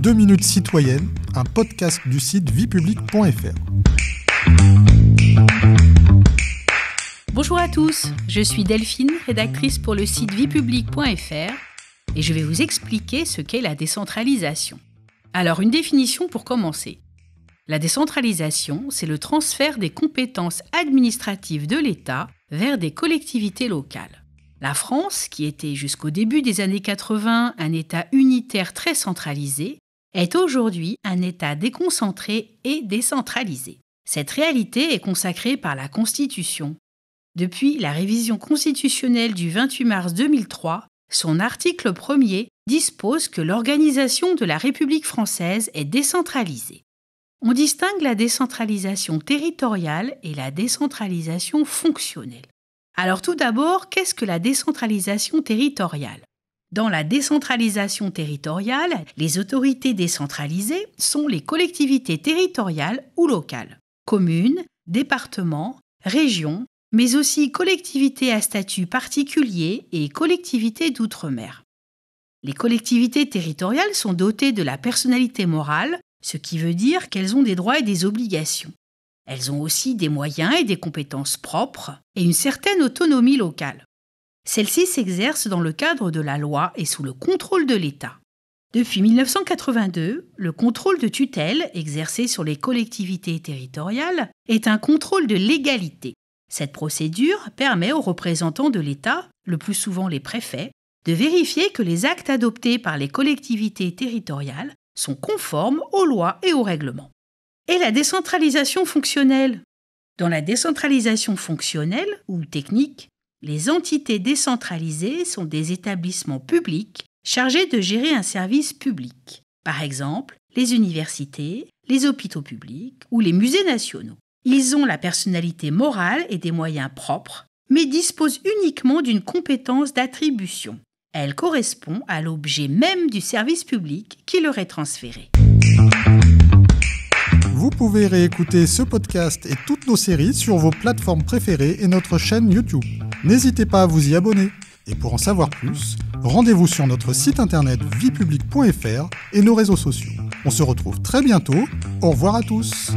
2 minutes citoyennes, un podcast du site viepublique.fr. Bonjour à tous, je suis Delphine, rédactrice pour le site viepublique.fr et je vais vous expliquer ce qu'est la décentralisation. Alors, une définition pour commencer. La décentralisation, c'est le transfert des compétences administratives de l'État vers des collectivités locales. La France, qui était jusqu'au début des années 80 un État unitaire très centralisé, est aujourd'hui un État déconcentré et décentralisé. Cette réalité est consacrée par la Constitution. Depuis la révision constitutionnelle du 28 mars 2003, son article 1er dispose que l'organisation de la République française est décentralisée. On distingue la décentralisation territoriale et la décentralisation fonctionnelle. Alors tout d'abord, qu'est-ce que la décentralisation territoriale ? Dans la décentralisation territoriale, les autorités décentralisées sont les collectivités territoriales ou locales, communes, départements, régions, mais aussi collectivités à statut particulier et collectivités d'outre-mer. Les collectivités territoriales sont dotées de la personnalité morale, ce qui veut dire qu'elles ont des droits et des obligations. Elles ont aussi des moyens et des compétences propres et une certaine autonomie locale. Celle-ci s'exerce dans le cadre de la loi et sous le contrôle de l'État. Depuis 1982, le contrôle de tutelle exercé sur les collectivités territoriales est un contrôle de légalité. Cette procédure permet aux représentants de l'État, le plus souvent les préfets, de vérifier que les actes adoptés par les collectivités territoriales sont conformes aux lois et aux règlements. Et la décentralisation fonctionnelle. Dans la décentralisation fonctionnelle ou technique, les entités décentralisées sont des établissements publics chargés de gérer un service public. Par exemple, les universités, les hôpitaux publics ou les musées nationaux. Ils ont la personnalité morale et des moyens propres, mais disposent uniquement d'une compétence d'attribution. Elle correspond à l'objet même du service public qui leur est transféré. Vous pouvez réécouter ce podcast et toutes nos séries sur vos plateformes préférées et notre chaîne YouTube. N'hésitez pas à vous y abonner. Et pour en savoir plus, rendez-vous sur notre site internet viepublique.fr et nos réseaux sociaux. On se retrouve très bientôt. Au revoir à tous.